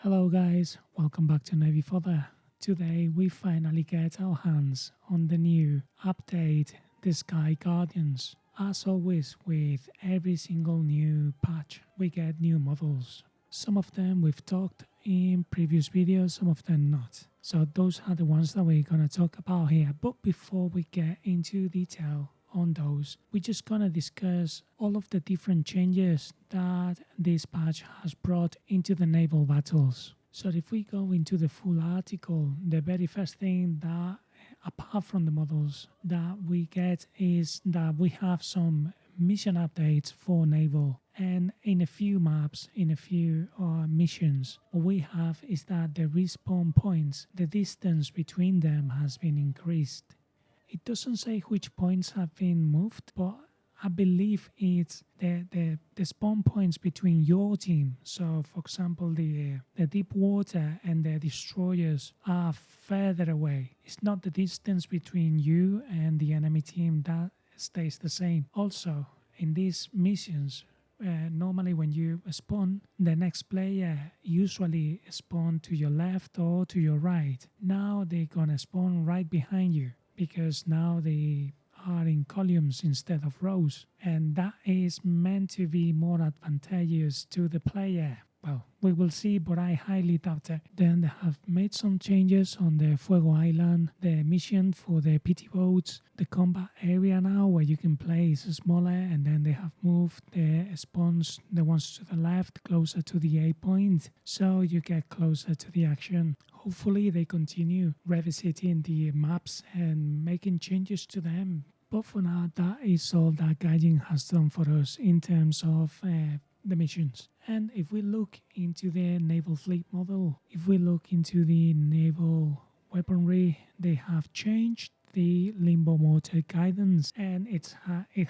Hello guys, welcome back to Navy FODDER. Today we finally get our hands on the new update, the Sky Guardians. As always with every single new patch, we get new models. Some of them we've talked in previous videos, some of them not. So those are the ones that we're gonna talk about here. But before we get into detail on those, we're just gonna discuss all of the different changes that this patch has brought into the naval battles. So if we go into the full article, the very first thing that, apart from the models, that we get is that we have some mission updates for naval, and in a few maps, in a few missions, what we have is that the respawn points, the distance between them has been increased. It doesn't say which points have been moved, but I believe it's the spawn points between your team. So, for example, the deep water and the destroyers are further away. It's not the distance between you and the enemy team that stays the same. Also, in these missions, normally when you spawn, the next player usually spawn to your left or to your right. Now they're gonna spawn right behind you, because now they are in columns instead of rows, and that is meant to be more advantageous to the player. Well, we will see, but I highly doubt it. Then they have made some changes on the Fuego Island, the mission for the PT boats, the combat area now where you can play is smaller, and then they have moved the spawns, the ones to the left, closer to the A point, so you get closer to the action. Hopefully they continue revisiting the maps and making changes to them. But for now, that is all that Gaijin has done for us in terms of the missions. And if we look into the naval fleet model, if we look into the naval weaponry, they have changed the limbo motor guidance, and it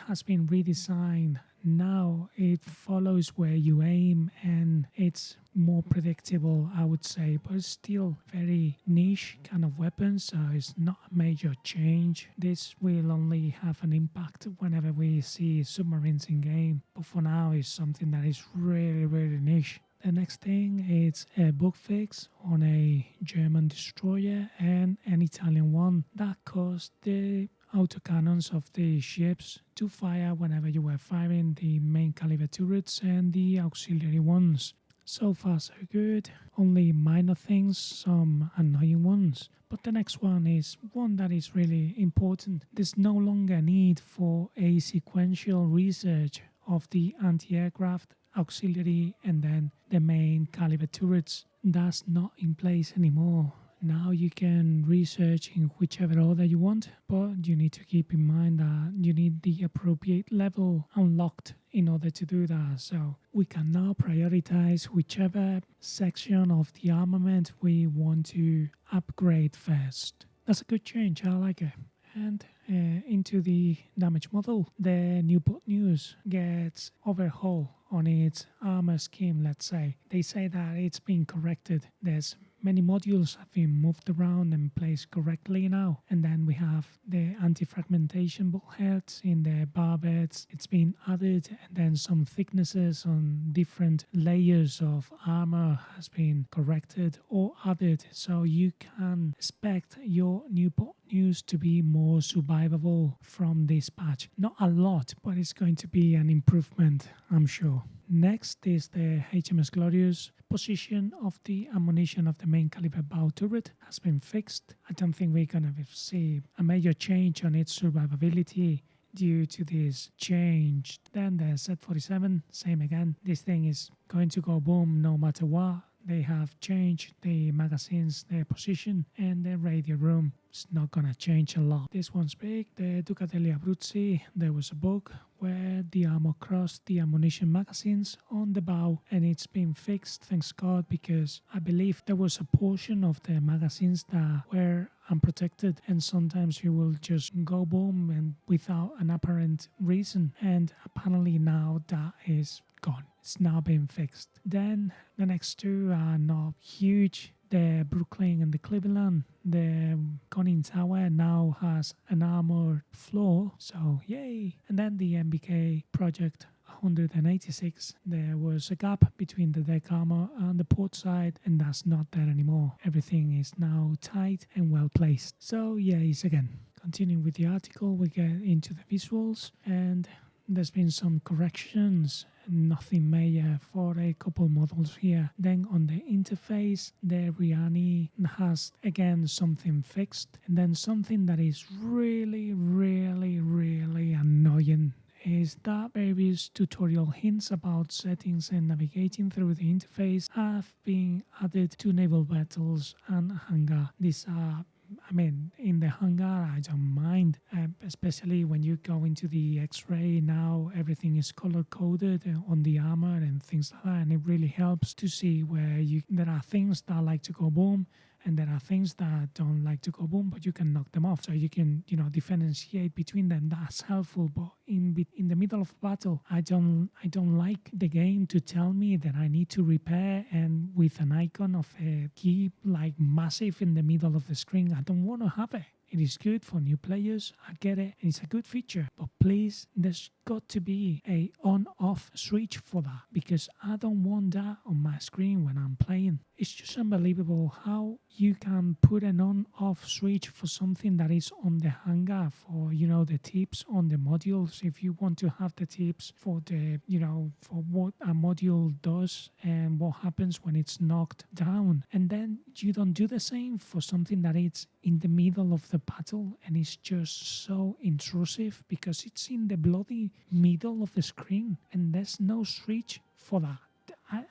has been redesigned. Now it follows where you aim, and it's more predictable, I would say, but it's still very niche kind of weapon, so it's not a major change. This will only have an impact whenever we see submarines in game, but for now it's something that is really niche. The next thing is a bug fix on a German destroyer and an Italian one that caused the autocannons of the ships to fire whenever you were firing the main caliber turrets and the auxiliary ones. So far so good, only minor things, some annoying ones. But the next one is one that is really important. There's no longer need for a sequential research of the anti-aircraft, auxiliary, and then the main caliber turrets. That's not in place anymore. Now you can research in whichever order you want, but you need to keep in mind that you need the appropriate level unlocked in order to do that. So we can now prioritize whichever section of the armament we want to upgrade first. That's a good change, I like it. And into the damage model, the new bot news gets overhaul on its armor scheme, let's say. They say that it's been corrected. There's many modules have been moved around and placed correctly now. And then we have the anti-fragmentation bulkheads in the barbets. It's been added, and then some thicknesses on different layers of armor has been corrected or added, so you can expect your new bot news to be more survivable from this patch. Not a lot, but it's going to be an improvement, I'm sure. Next is the HMS Glorious. Position of the ammunition of the main caliber bow turret has been fixed. I don't think we're gonna see a major change on its survivability due to this change. Then the Z-47, same again. This thing is going to go boom no matter what. They have changed the magazines, their position, and the radio room. It's not gonna change a lot. This one's big. The Ducatelli Abruzzi, there was a bug where the armor crossed the ammunition magazines on the bow, and it's been fixed, thanks God, because I believe there was a portion of the magazines that were unprotected, and sometimes you will just go boom and without an apparent reason, and apparently now that is gone. It's now been fixed. Then the next two are not huge. The Brooklyn and the Cleveland, the conning tower now has an armored floor, so yay. And then the MBK project 186, there was a gap between the deck armor and the port side, and that's not there anymore. Everything is now tight and well placed. So yeah, it's again, continuing with the article, we get into the visuals, and there's been some corrections, nothing major for a couple models here. Then on the interface, the Riani has again something fixed, and then something that is really annoying is that various tutorial hints about settings and navigating through the interface have been added to naval battles and hangar. These are, I mean, in the hangar, I don't mind, especially when you go into the X-ray now, everything is color-coded on the armor and things like that, and it really helps to see where there are things that like to go boom, and there are things that don't like to go boom, but you can knock them off, so you can, differentiate between them. That's helpful, but in the middle of battle, I don't like the game to tell me that I need to repair, and with an icon of a key like massive in the middle of the screen. I don't want to have it. It is good for new players, I get it, and it's a good feature, but please, there's got to be a on-off switch for that, because I don't want that on my screen when I'm playing. It's just unbelievable how you can put an on-off switch for something that is on the hangar, for, the tips on the modules, if you want to have the tips for the, for what a module does and what happens when it's knocked down. And then you don't do the same for something that is in the middle of the battle, and it's just so intrusive because it's in the bloody middle of the screen and there's no switch for that.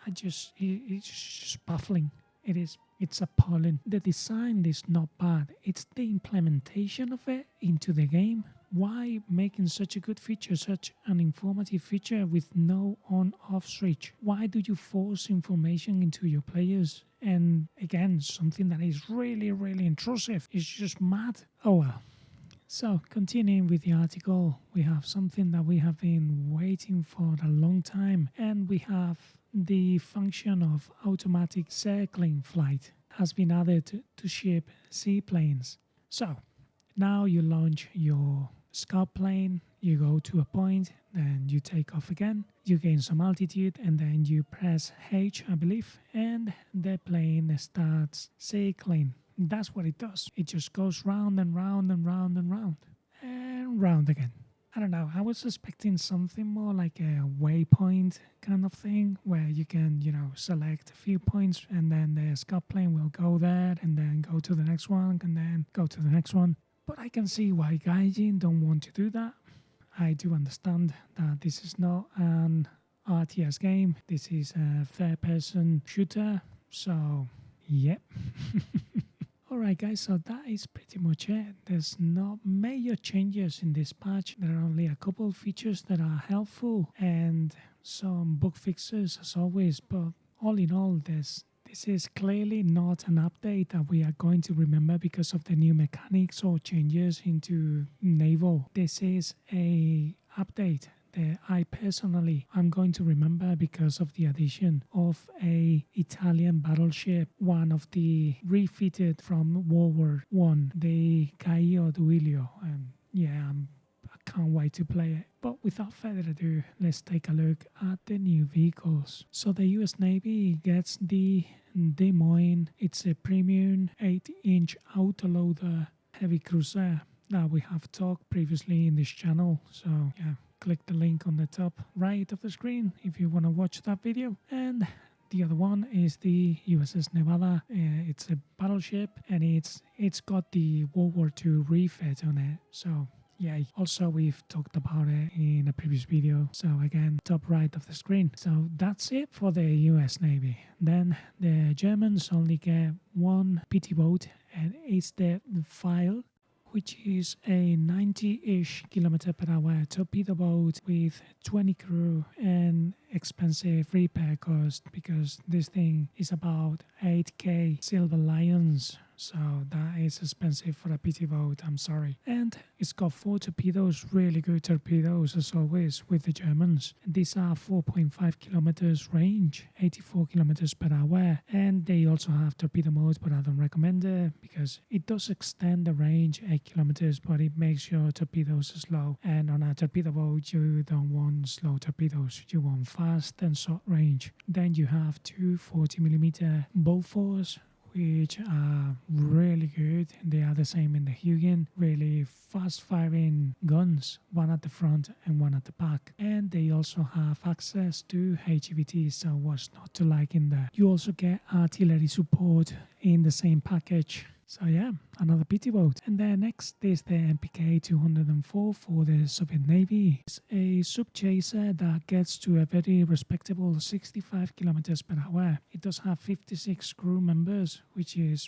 It's just baffling. It's appalling. The design is not bad. It's the implementation of it into the game. Why making such a good feature, such an informative feature with no on-off switch? Why do you force information into your players? And again, something that is really intrusive. It's just mad. Oh well. So, continuing with the article, we have something that we have been waiting for a long time, and we have the function of automatic circling flight has been added to ship seaplanes. So, now you launch your scout plane, you go to a point, then you take off again, you gain some altitude, and then you press H, I believe, and the plane starts circling. That's what it does. It just goes round and round and round and round and round again. I don't know, I was expecting something more like a waypoint kind of thing where you can, select a few points and then the scout plane will go there and then go to the next one and then go to the next one. But I can see why Gaijin don't want to do that. I do understand that this is not an RTS game. This is a third-person shooter. So, yep. Alright guys, so that is pretty much it. There's no major changes in this patch. There are only a couple of features that are helpful and some bug fixes as always, but all in all, this is clearly not an update that we are going to remember because of the new mechanics or changes into Naval. This is a update that I personally am going to remember because of the addition of a Italian battleship, one of the refitted from World War I, the Caio Duilio. I can't wait to play it. But without further ado, let's take a look at the new vehicles. So the US Navy gets the Des Moines. It's a premium 8-inch autoloader heavy cruiser that we have talked previously in this channel. So yeah, click the link on the top right of the screen if you want to watch that video. And the other one is the USS Naval. It's a battleship and it's got the World War II refit on it. So yeah, also we've talked about it in a previous video. So again, top right of the screen. So that's it for the US Navy. Then the Germans only get one PT boat, and it's the Pfeil, which is a 90-ish km/h torpedo boat with 20 crew and expensive repair cost because this thing is about 8k silver lions. So that is expensive for a PT boat, I'm sorry. And it's got 4 torpedoes, really good torpedoes as always with the Germans. These are 4.5 kilometers range, 84 kilometers per hour. And they also have torpedo mode, but I don't recommend it because it does extend the range 8 kilometers, but it makes your torpedoes slow. And on a torpedo boat, you don't want slow torpedoes. You want fast and short range. Then you have two 40mm Bofors, which are really good. They are the same in the Hugin, really fast firing guns, one at the front and one at the back. And they also have access to HVT, so what's not to like in there. You also get artillery support in the same package. So yeah, another PT boat. And then next is the MPK 204 for the Soviet Navy. It's a sub chaser that gets to a very respectable 65 kilometers per hour. It does have 56 crew members, which is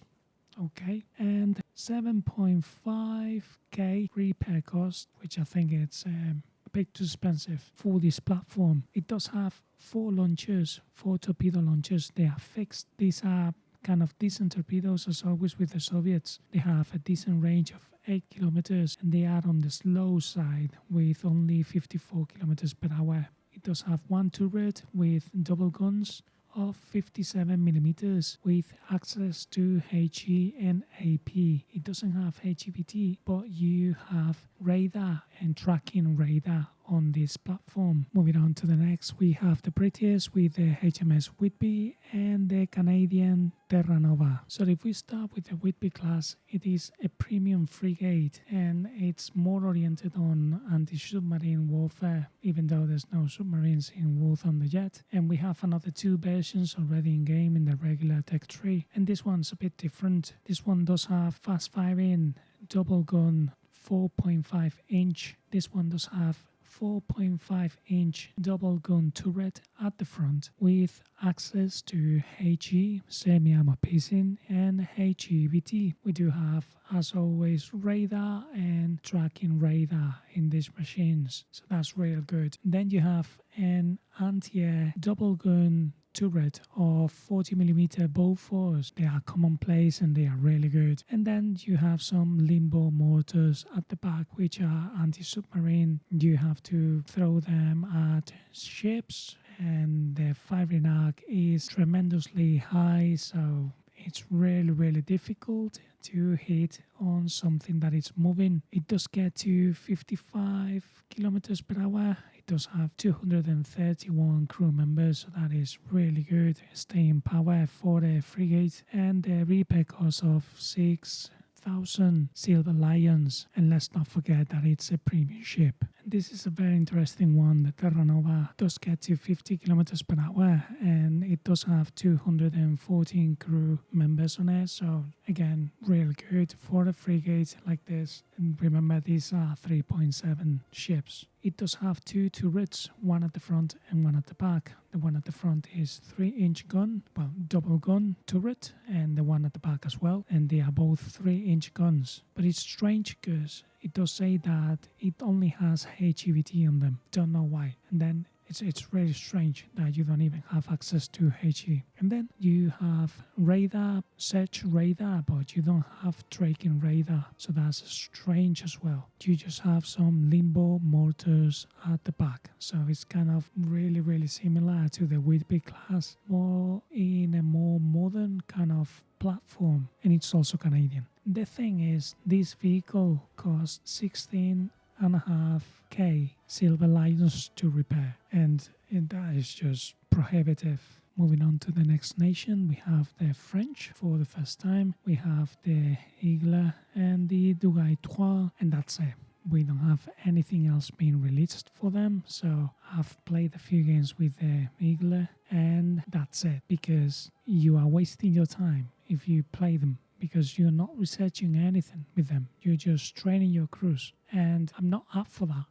okay, and 7.5k repair cost, which I think it's a bit too expensive for this platform. It does have 4 launchers, 4 torpedo launchers. They are fixed. These are kind of decent torpedoes as always with the Soviets. They have a decent range of 8 kilometers and they are on the slow side with only 54 kilometers per hour. It does have 1 turret with double guns of 57mm with access to HE and AP. It doesn't have HEVT, but you have radar and tracking radar on this platform. Moving on to the next, we have the British with the HMS Whitby and the Canadian Terra. So if we start with the Whitby class, it is a premium frigate and it's more oriented on anti-submarine warfare, even though there's no submarines in War Thunder yet. And we have another 2 versions already in game in the regular Tech Tree. And this one's a bit different. This one does have fast firing double gun 4.5 inch. This one does have 4.5 inch double gun turret at the front with access to HE, semi-armor piercing, and HEVT. We do have, as always, radar and tracking radar in these machines, so that's real good. Then you have an anti-air double gun turret of 40mm Bofors. They are commonplace and they are really good. And then you have some limbo mortars at the back which are anti-submarine. You have to throw them at ships and the firing arc is tremendously high, so it's really difficult to hit on something that is moving. It does get to 55 kilometers per hour. It does have 231 crew members, so that is really good staying power for the frigate, and the repair cost of 6,000 silver lions. And let's not forget that it's a premium ship. And this is a very interesting one. The Terra does get to 50 kilometers per hour and it does have 214 crew members on it, so again, real good for a frigate like this. And remember, these are 3.7 ships. It does have 2 turrets, one at the front and one at the back. The one at the front is 3-inch gun, well, double gun turret, and the one at the back as well. And they are both 3-inch guns. But it's strange because it does say that it only has HEVT on them. Don't know why. And then it's really strange that you don't even have access to HE. And then you have radar, search radar, but you don't have tracking radar. So that's strange as well. You just have some limbo mortars at the back. So it's kind of really similar to the Whitby class, more in a more modern kind of platform. And it's also Canadian. The thing is, this vehicle costs 16.5k silver lions to repair, and that is just prohibitive. Moving on to the next nation, we have the French for the first time. We have the Aigle and the Dugai 3, and that's it. We don't have anything else being released for them, so I've played a few games with the Aigle, and that's it, because you are wasting your time if you play them, because you're not researching anything with them. You're just training your crews, and I'm not up for that.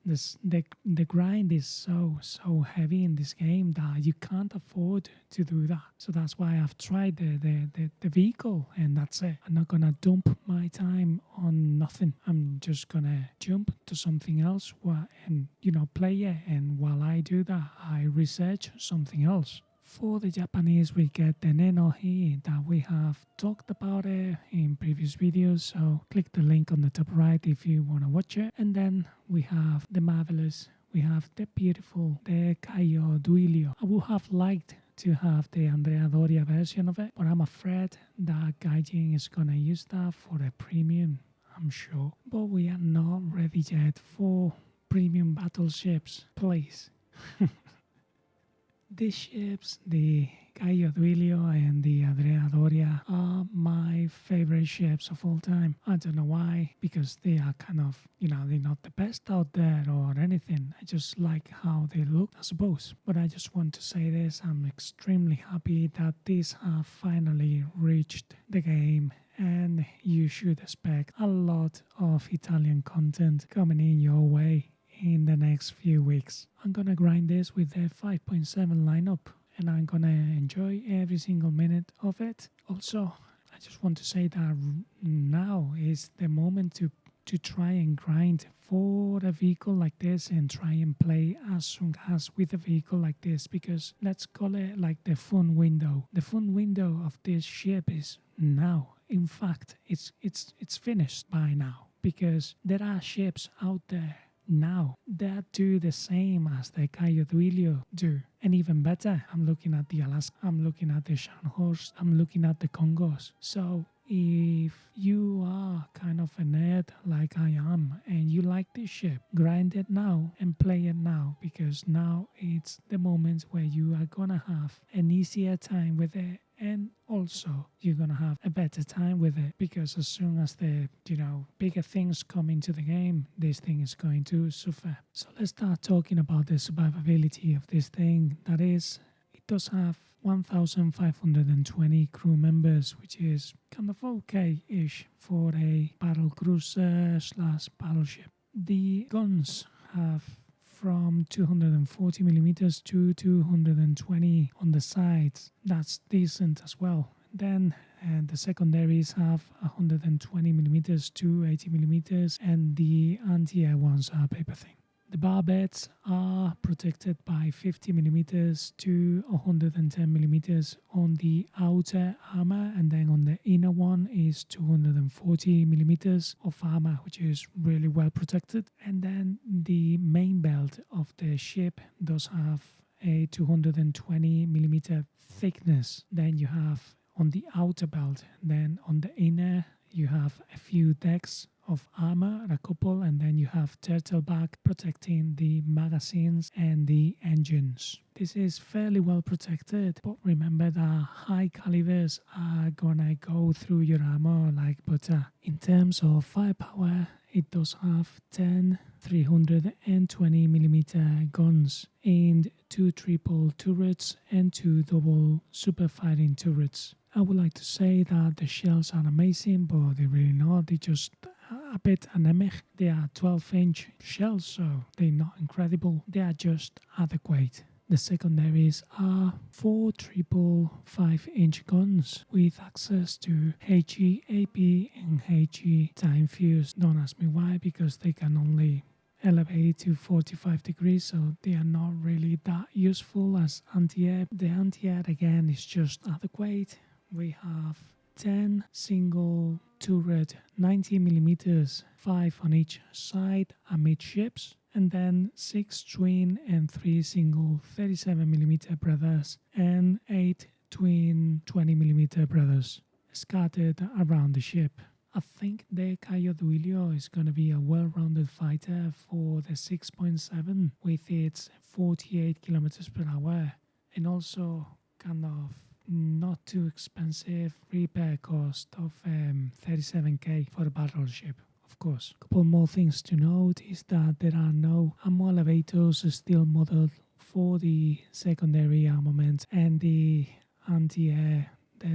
The grind is so heavy in this game that you can't afford to do that. So that's why I've tried the vehicle, and that's it. I'm not gonna dump my time on nothing. I'm just gonna jump to something else and play it. And while I do that, I research something else. For the Japanese, we get the Nenohi that we have talked about it in previous videos, so click the link on the top right if you want to watch it. And then we have the marvelous, we have the beautiful, the Caio Duilio. I would have liked to have the Andrea Doria version of it, but I'm afraid that Gaijin is gonna use that for a premium, I'm sure. But we are not ready yet for premium battleships, please. These ships, the Caio Duilio and the Andrea Doria, are my favorite ships of all time. I don't know why, because they are kind of, they're not the best out there or anything. I just like how they look, I suppose. But I just want to say this, I'm extremely happy that these have finally reached the game, and you should expect a lot of Italian content coming in your way in the next few weeks. I'm gonna grind this with the 5.7 lineup, and I'm gonna enjoy every single minute of it. Also, I just want to say that now is the moment to try and grind for a vehicle like this and try and play as soon as with a vehicle like this, because let's call it like the fun window. The fun window of this ship is now. In fact, it's finished by now, because there are ships out there now that do the same as the Caio Duilio do, and even better. I'm looking at the Alaska, I'm looking at the Scharnhorst, I'm looking at the Congos. So if you are kind of a nerd like I am and you like this ship, grind it now and play it now, because now it's the moment where you are gonna have an easier time with it, and also you're gonna have a better time with it, because as soon as the bigger things come into the game, this thing is going to suffer. So let's start talking about the survivability of this thing. That is, it does have 1,520 crew members, which is kind of okay-ish for a battle cruiser / battleship. The guns have from 240mm to 220 on the sides. That's decent as well. Then the secondaries have 120mm to 80mm, and the anti-air ones are paper thin. The barbets are protected by 50mm to 110mm on the outer armor, and then on the inner one is 240mm of armor, which is really well protected. And then the main belt of the ship does have a 220mm thickness. Then you have on the outer belt, then on the inner you have a few decks of armor, a couple, and then you have turtleback protecting the magazines and the engines. This is fairly well protected, but remember that high calibers are gonna go through your armor like butter. In terms of firepower, it does have 10 320mm guns and 2 triple turrets and 2 double super fighting turrets. I would like to say that the shells are amazing, but they're really not. They're just a bit anemic. They are 12-inch shells, so they're not incredible. They are just adequate. The secondaries are 4 triple 5-inch guns with access to HE, AP, and HE time fuse. Don't ask me why, because they can only elevate to 45 degrees, so they are not really that useful as anti-air. The anti-air again is just adequate. We have 10 single turret 90mm, 5 on each side amidships, and then 6 twin and 3 single 37mm brothers and 8 twin 20mm brothers scattered around the ship. I think the Caio Duilio is going to be a well-rounded fighter for the 6.7 with its 48 kilometers per hour, and also kind of not too expensive repair cost of 37k for a battleship. Of course. A couple more things to note is that there are no ammo elevators still modeled for the secondary armament, and the anti-air,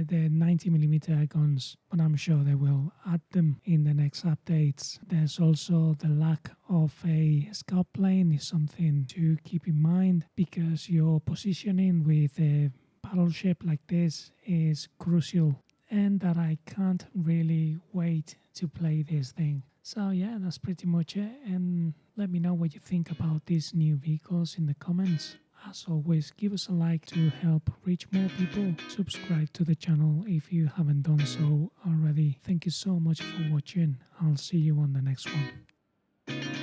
the 90mm guns, but I'm sure they will add them in the next updates. There's also the lack of a scout plane is something to keep in mind, because your positioning with a battleship like this is crucial, and that I can't really wait to play this thing. So yeah, that's pretty much it, and let me know what you think about these new vehicles in the comments. As always, give us a like to help reach more people. Subscribe to the channel if you haven't done so already. Thank you so much for watching. I'll see you on the next one.